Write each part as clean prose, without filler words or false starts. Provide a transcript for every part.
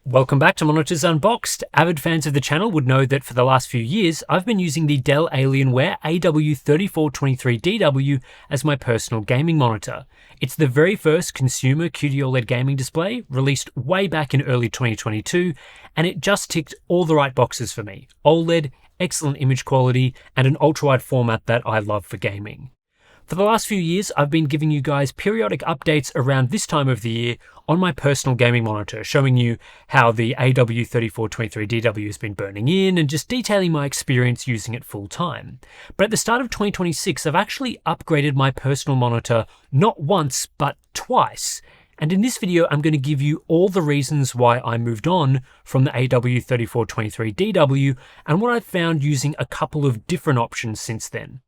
Welcome back to Monitors Unboxed. Avid fans of the channel would know that for the last few years, I've been using the Dell Alienware AW3423DW as my personal gaming monitor. It's the very first consumer QD-OLED gaming display, released way back in early 2022, and it just ticked all the right boxes for me. OLED, excellent image quality, and an ultra-wide format that I love for gaming. For the last few years, I've been giving you guys periodic updates around this time of the year on my personal gaming monitor, showing you how the AW3423DW has been burning in and just detailing my experience using it full time. But at the start of 2026, I've actually upgraded my personal monitor not once, but twice. And in this video, I'm going to give you all the reasons why I moved on from the AW3423DW and what I've found using a couple of different options since then.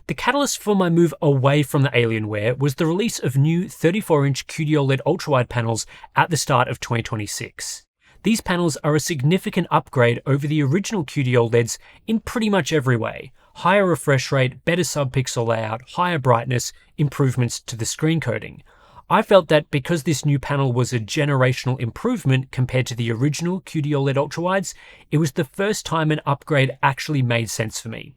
The catalyst for my move away from the Alienware was the release of new 34-inch QD-OLED ultrawide panels at the start of 2026. These panels are a significant upgrade over the original QD-OLEDs in pretty much every way. Higher refresh rate, better subpixel layout, higher brightness, improvements to the screen coating. I felt that because this new panel was a generational improvement compared to the original QD-OLED ultrawides, it was the first time an upgrade actually made sense for me.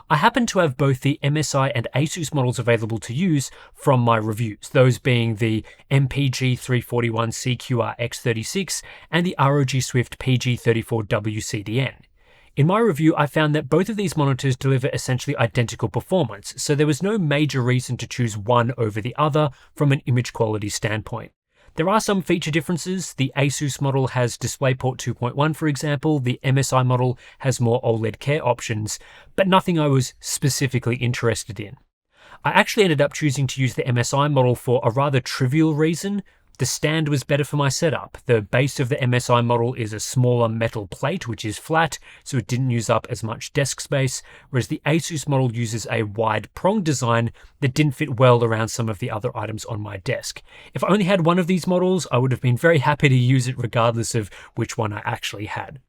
I happen to have both the MSI and ASUS models available to use from my reviews, those being the MPG 341 CQR X36 and the ROG Swift PG34 WCDN. In my review, I found that both of these monitors deliver essentially identical performance, so there was no major reason to choose one over the other from an image quality standpoint. There are some feature differences. The ASUS model has DisplayPort 2.1, for example. The MSI model has more OLED care options, but nothing I was specifically interested in. I actually ended up choosing to use the MSI model for a rather trivial reason. The stand was better for my setup. The base of the MSI model is a smaller metal plate, which is flat, so it didn't use up as much desk space, whereas the ASUS model uses a wide prong design that didn't fit well around some of the other items on my desk. If I only had one of these models, I would have been very happy to use it regardless of which one I actually had.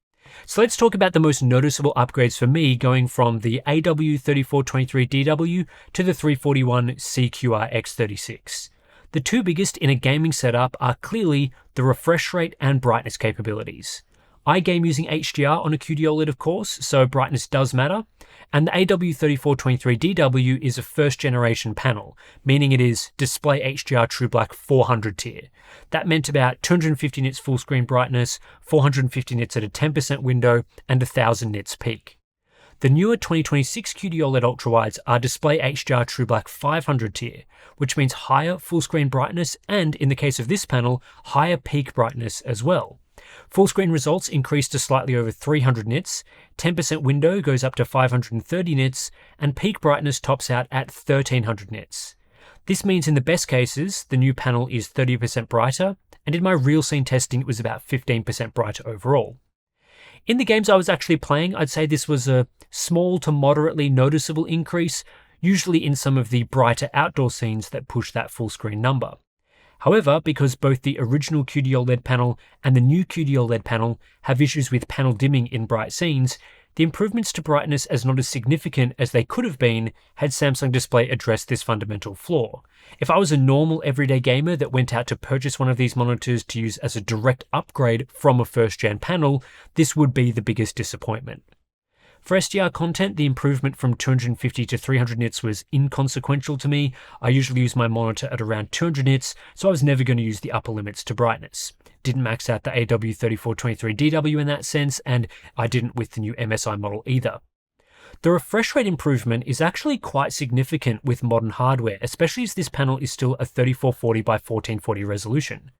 So let's talk about the most noticeable upgrades for me going from the AW3423DW to the 341 CQR X36. The two biggest in a gaming setup are clearly the refresh rate and brightness capabilities. I game using HDR on a QD-OLED, of course, so brightness does matter, and the AW3423DW is a first generation panel, meaning it is Display HDR True Black 400 tier. That meant about 250 nits full screen brightness, 450 nits at a 10% window, and 1000 nits peak. The newer 2026 QD-OLED ultrawides are Display HDR True Black 500 tier, which means higher full screen brightness and, in the case of this panel, higher peak brightness as well. Full screen results increase to slightly over 300 nits, 10% window goes up to 530 nits, and peak brightness tops out at 1300 nits. This means in the best cases, the new panel is 30% brighter, and in my real scene testing it was about 15% brighter overall. In the games I was actually playing, I'd say this was a small to moderately noticeable increase, usually in some of the brighter outdoor scenes that push that full screen number. However, because both the original QD-OLED panel and the new QD-OLED panel have issues with panel dimming in bright scenes, the improvements to brightness as not as significant as they could have been had Samsung Display addressed this fundamental flaw. If I was a normal everyday gamer that went out to purchase one of these monitors to use as a direct upgrade from a first-gen panel, this would be the biggest disappointment. For SDR content, the improvement from 250 to 300 nits was inconsequential to me. I usually use my monitor at around 200 nits, so I was never going to use the upper limits to brightness. Didn't max out the AW3423DW in that sense, and I didn't with the new MSI model either. The refresh rate improvement is actually quite significant with modern hardware, especially as this panel is still a 3440 by 1440 resolution.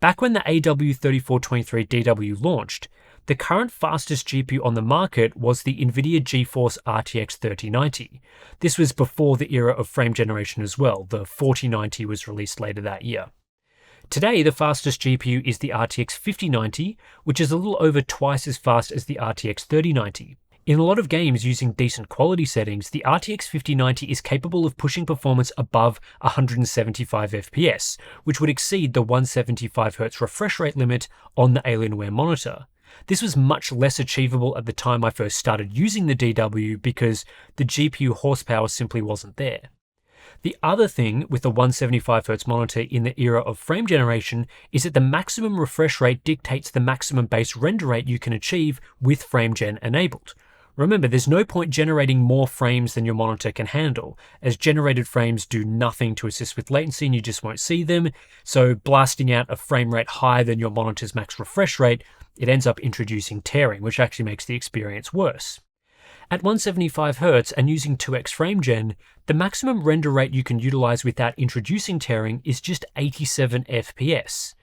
Back when the AW3423DW launched, the current fastest GPU on the market was the NVIDIA GeForce RTX 3090. This was before the era of frame generation as well. The 4090 was released later that year. Today, the fastest GPU is the RTX 5090, which is a little over twice as fast as the RTX 3090. In a lot of games using decent quality settings, the RTX 5090 is capable of pushing performance above 175 FPS, which would exceed the 175Hz refresh rate limit on the Alienware monitor. This was much less achievable at the time I first started using the DW because the GPU horsepower simply wasn't there. The other thing with the 175Hz monitor in the era of frame generation is that the maximum refresh rate dictates the maximum base render rate you can achieve with frame gen enabled. Remember, there's no point generating more frames than your monitor can handle, as generated frames do nothing to assist with latency and you just won't see them, so blasting out a frame rate higher than your monitor's max refresh rate, it ends up introducing tearing, which actually makes the experience worse. At 175Hz and using 2x frame gen, the maximum render rate you can utilize without introducing tearing is just 87 FPS.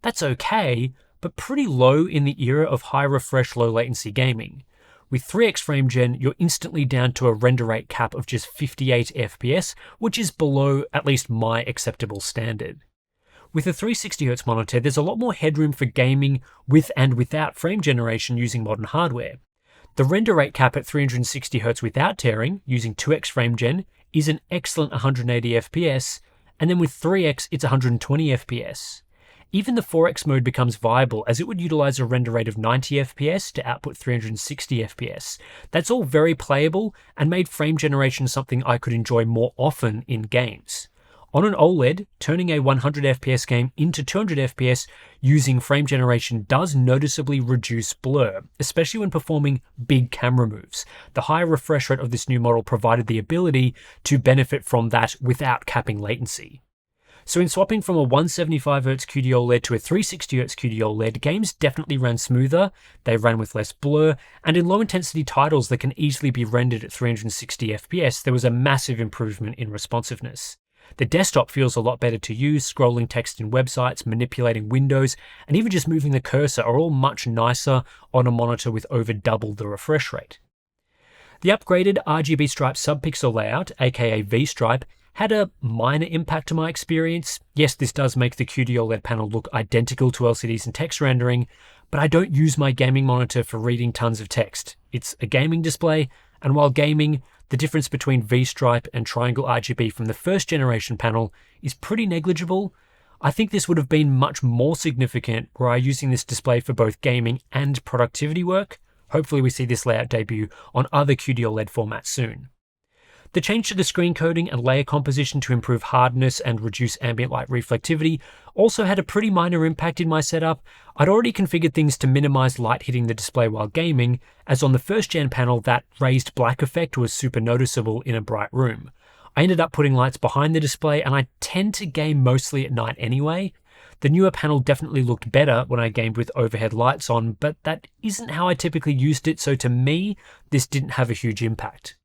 That's okay, but pretty low in the era of high refresh, low latency gaming. With 3x frame gen, you're instantly down to a render rate cap of just 58 FPS, which is below at least my acceptable standard. With a 360Hz monitor, there's a lot more headroom for gaming with and without frame generation using modern hardware. The render rate cap at 360Hz without tearing, using 2x frame gen, is an excellent 180 FPS, and then with 3x it's 120 FPS. Even the 4x mode becomes viable as it would utilize a render rate of 90 FPS to output 360 FPS. That's all very playable and made frame generation something I could enjoy more often in games. On an OLED, turning a 100 FPS game into 200 FPS using frame generation does noticeably reduce blur, especially when performing big camera moves. The higher refresh rate of this new model provided the ability to benefit from that without capping latency. So in swapping from a 175Hz QD-OLED to a 360Hz QD-OLED, games definitely ran smoother, they ran with less blur, and in low-intensity titles that can easily be rendered at 360 FPS, there was a massive improvement in responsiveness. The desktop feels a lot better to use, scrolling text in websites, manipulating windows, and even just moving the cursor are all much nicer on a monitor with over double the refresh rate. The upgraded RGB stripe subpixel layout, aka V-stripe, had a minor impact to my experience. Yes, this does make the QD-OLED panel look identical to LCDs and text rendering, but I don't use my gaming monitor for reading tons of text. It's a gaming display, and while gaming, the difference between V-stripe and triangle RGB from the first generation panel is pretty negligible. I think this would have been much more significant were I using this display for both gaming and productivity work. Hopefully we see this layout debut on other QD-OLED formats soon. The change to the screen coding and layer composition to improve hardness and reduce ambient light reflectivity also had a pretty minor impact in my setup. I'd already configured things to minimize light hitting the display while gaming, as on the first gen panel that raised black effect was super noticeable in a bright room. I ended up putting lights behind the display, and I tend to game mostly at night anyway. The newer panel definitely looked better when I gamed with overhead lights on, but that isn't how I typically used it, so to me, this didn't have a huge impact.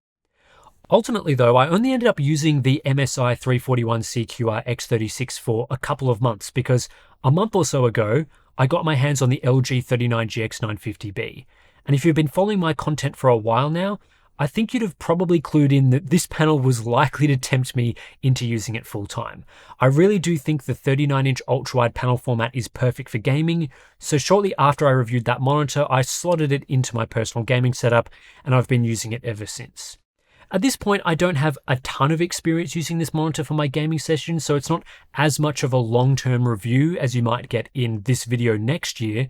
Ultimately though, I only ended up using the MSI 341CQR X36 for a couple of months because a month or so ago, I got my hands on the LG 39GX 950B. And if you've been following my content for a while now, I think you'd have probably clued in that this panel was likely to tempt me into using it full time. I really do think the 39-inch ultra-wide panel format is perfect for gaming, so shortly after I reviewed that monitor, I slotted it into my personal gaming setup, and I've been using it ever since. At this point, I don't have a ton of experience using this monitor for my gaming sessions, so it's not as much of a long-term review as you might get in this video next year,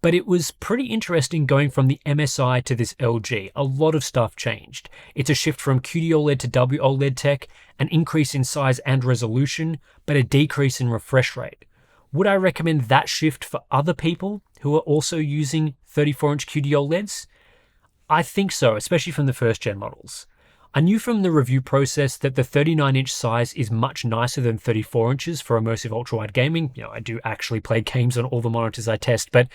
but it was pretty interesting going from the MSI to this LG. A lot of stuff changed. It's a shift from QD-OLED to WOLED tech, an increase in size and resolution, but a decrease in refresh rate. Would I recommend that shift for other people who are also using 34-inch QD-OLEDs? I think so, especially from the first-gen models. I knew from the review process that the 39-inch size is much nicer than 34 inches for immersive ultra-wide gaming. I do actually play games on all the monitors I test, but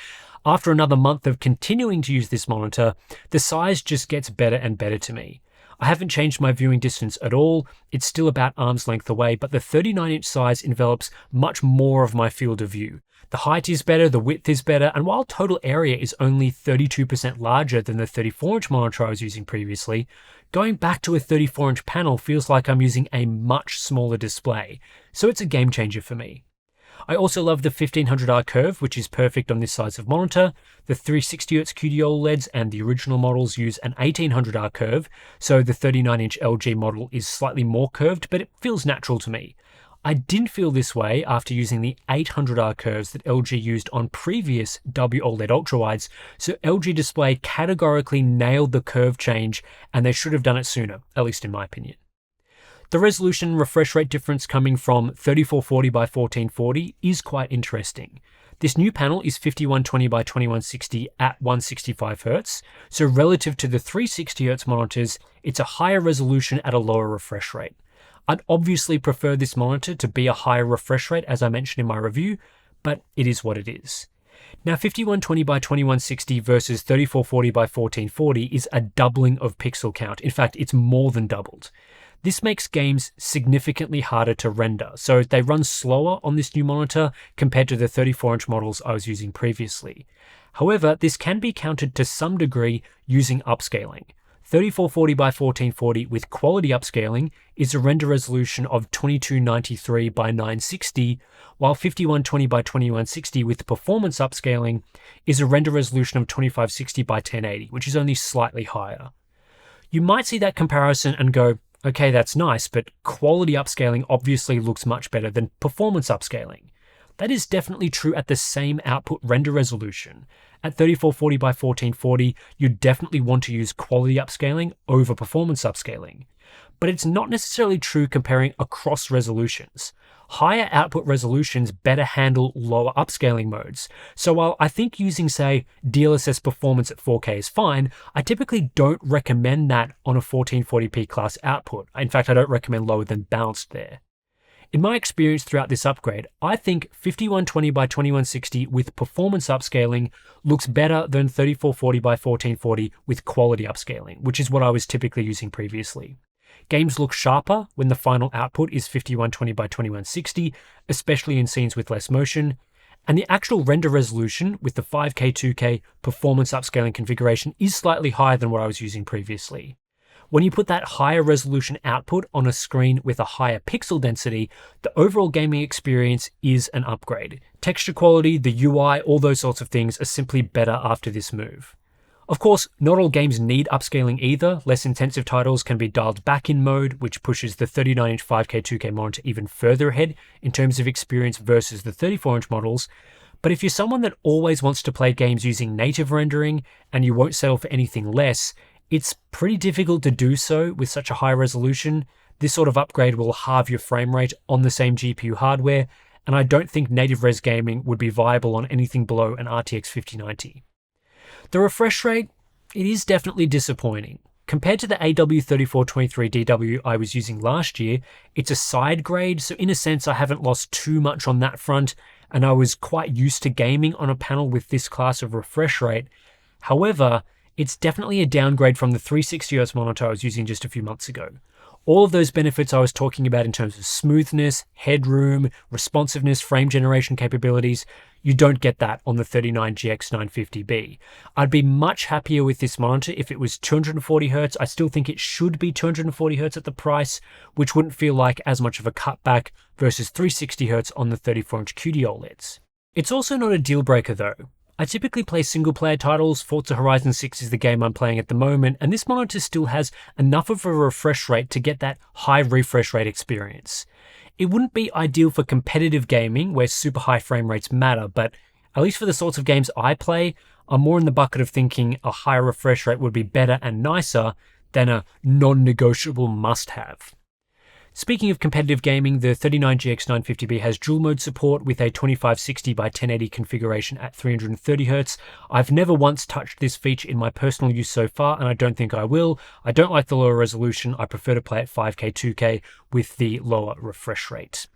after another month of continuing to use this monitor, the size just gets better and better to me. I haven't changed my viewing distance at all. It's still about arm's length away, but the 39-inch size envelops much more of my field of view. The height is better, the width is better, and while total area is only 32% larger than the 34-inch monitor I was using previously, going back to a 34-inch panel feels like I'm using a much smaller display, so it's a game changer for me. I also love the 1500R curve, which is perfect on this size of monitor. The 360Hz QD-OLEDs and the original models use an 1800R curve, so the 39-inch LG model is slightly more curved, but it feels natural to me. I didn't feel this way after using the 800R curves that LG used on previous WOLED ultrawides, so LG Display categorically nailed the curve change, and they should have done it sooner, at least in my opinion. The resolution and refresh rate difference coming from 3440 by 1440 is quite interesting. This new panel is 5120 by 2160 at 165Hz, so relative to the 360Hz monitors, it's a higher resolution at a lower refresh rate. I'd obviously prefer this monitor to be a higher refresh rate, as I mentioned in my review, but it is what it is. Now 5120 by 2160 versus 3440 by 1440 is a doubling of pixel count. In fact, it's more than doubled. This makes games significantly harder to render, so they run slower on this new monitor compared to the 34-inch models I was using previously. However, this can be countered to some degree using upscaling. 3440 by 1440 with quality upscaling is a render resolution of 2293 by 960, while 5120 by 2160 with performance upscaling is a render resolution of 2560 by 1080, which is only slightly higher. You might see that comparison and go, okay, that's nice, but quality upscaling obviously looks much better than performance upscaling. That is definitely true at the same output render resolution. At 3440 by 1440, you definitely want to use quality upscaling over performance upscaling. But it's not necessarily true comparing across resolutions. Higher output resolutions better handle lower upscaling modes. So while I think using, say, DLSS performance at 4K is fine, I typically don't recommend that on a 1440p class output. In fact, I don't recommend lower than balanced there. In my experience throughout this upgrade, I think 5120 by 2160 with performance upscaling looks better than 3440 by 1440 with quality upscaling, which is what I was typically using previously. Games look sharper when the final output is 5120 by 2160, especially in scenes with less motion, and the actual render resolution with the 5K 2K performance upscaling configuration is slightly higher than what I was using previously. When you put that higher resolution output on a screen with a higher pixel density, the overall gaming experience is an upgrade. Texture quality, the UI, all those sorts of things are simply better after this move. Of course, not all games need upscaling either. Less intensive titles can be dialed back in mode, which pushes the 39-inch 5K 2K monitor even further ahead in terms of experience versus the 34-inch models. But if you're someone that always wants to play games using native rendering and you won't settle for anything less, it's pretty difficult to do so with such a high resolution. This sort of upgrade will halve your frame rate on the same GPU hardware, and I don't think native res gaming would be viable on anything below an RTX 5090. The refresh rate, it is definitely disappointing. Compared to the AW3423DW I was using last year, it's a side grade, so in a sense I haven't lost too much on that front, and I was quite used to gaming on a panel with this class of refresh rate. However, it's definitely a downgrade from the 360Hz monitor I was using just a few months ago. All of those benefits I was talking about in terms of smoothness, headroom, responsiveness, frame generation capabilities, you don't get that on the 39GX950B. I'd be much happier with this monitor if it was 240Hz. I still think it should be 240Hz at the price, which wouldn't feel like as much of a cutback versus 360Hz on the 34-inch QD OLEDs. It's also not a deal breaker though. I typically play single-player titles. Forza Horizon 6 is the game I'm playing at the moment, and this monitor still has enough of a refresh rate to get that high refresh rate experience. It wouldn't be ideal for competitive gaming where super high frame rates matter, but at least for the sorts of games I play, I'm more in the bucket of thinking a higher refresh rate would be better and nicer than a non-negotiable must-have. Speaking of competitive gaming, the 39GX950B has dual mode support with a 2560 by 1080 configuration at 330Hz. I've never once touched this feature in my personal use so far, and I don't think I will. I don't like the lower resolution. I prefer to play at 5K 2K with the lower refresh rate.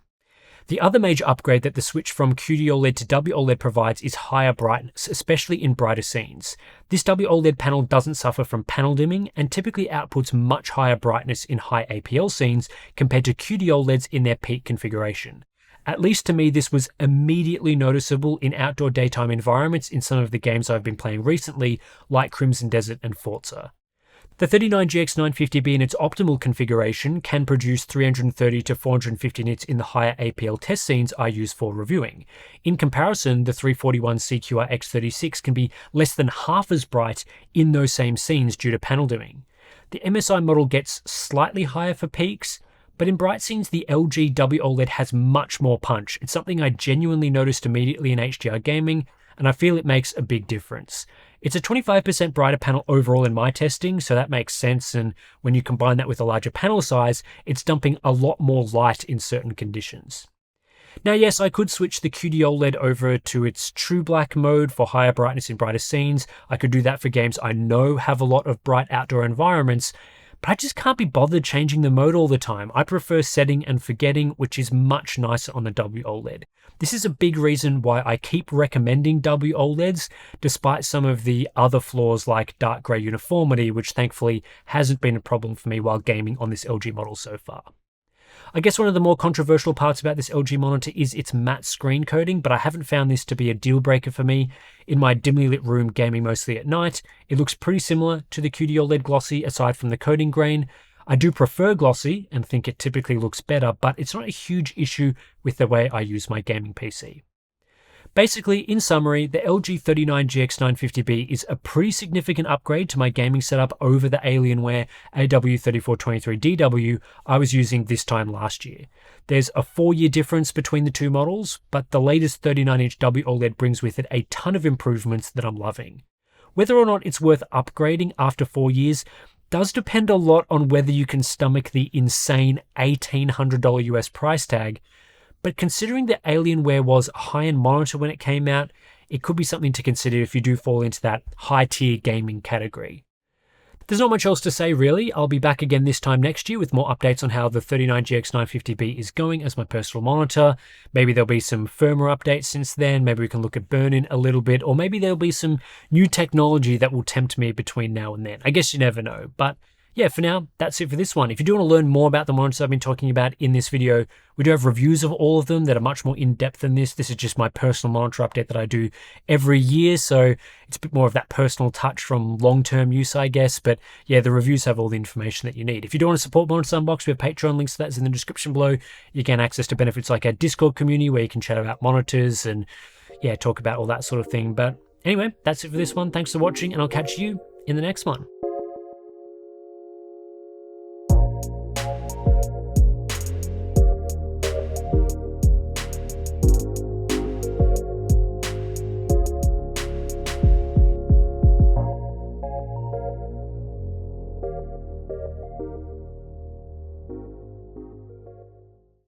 The other major upgrade that the switch from QD-OLED to WOLED provides is higher brightness, especially in brighter scenes. This WOLED panel doesn't suffer from panel dimming and typically outputs much higher brightness in high APL scenes compared to QD-OLEDs in their peak configuration. At least to me, this was immediately noticeable in outdoor daytime environments in some of the games I've been playing recently, like Crimson Desert and Forza. The 39GX950B in its optimal configuration can produce 330 to 450 nits in the higher APL test scenes I use for reviewing. In comparison, the 341 CQR X36 can be less than half as bright in those same scenes due to panel dimming. The MSI model gets slightly higher for peaks, but in bright scenes the LG WOLED has much more punch. It's something I genuinely noticed immediately in HDR gaming, and I feel it makes a big difference. It's a 25% brighter panel overall in my testing, so that makes sense, and when you combine that with a larger panel size, it's dumping a lot more light in certain conditions. Now yes, I could switch the QD-OLED over to its true black mode for higher brightness in brighter scenes. I could do that for games I know have a lot of bright outdoor environments, but I just can't be bothered changing the mode all the time. I prefer setting and forgetting, which is much nicer on the WOLED. This is a big reason why I keep recommending WOLEDs, despite some of the other flaws like dark grey uniformity, which thankfully hasn't been a problem for me while gaming on this LG model so far. I guess one of the more controversial parts about this LG monitor is its matte screen coating, but I haven't found this to be a deal breaker for me. In my dimly lit room gaming mostly at night, it looks pretty similar to the QD-OLED glossy aside from the coating grain. I do prefer glossy and think it typically looks better, but it's not a huge issue with the way I use my gaming PC. Basically, in summary, the LG 39GX950B is a pretty significant upgrade to my gaming setup over the Alienware AW3423DW I was using this time last year. There's a 4-year difference between the two models, but the latest 39-inch WOLED brings with it a ton of improvements that I'm loving. Whether or not it's worth upgrading after 4 years does depend a lot on whether you can stomach the insane $1,800 US price tag, but considering that Alienware was a high-end monitor when it came out, it could be something to consider if you do fall into that high-tier gaming category. There's not much else to say really. I'll be back again this time next year with more updates on how the 39GX950B is going as my personal monitor. Maybe there'll be some firmware updates since then, maybe we can look at burn-in a little bit, or maybe there'll be some new technology that will tempt me between now and then. I guess you never know, but yeah, for now, that's it for this one. If you do want to learn more about the monitors I've been talking about in this video, we do have reviews of all of them that are much more in-depth than this. This is just my personal monitor update that I do every year, so it's a bit more of that personal touch from long-term use, I guess. But yeah, the reviews have all the information that you need. If you do want to support Monitors Unboxed, we have Patreon, links to that is in the description below. You gain access to benefits like our Discord community where you can chat about monitors and yeah, talk about all that sort of thing. But anyway, that's it for this one. Thanks for watching, and I'll catch you in the next one.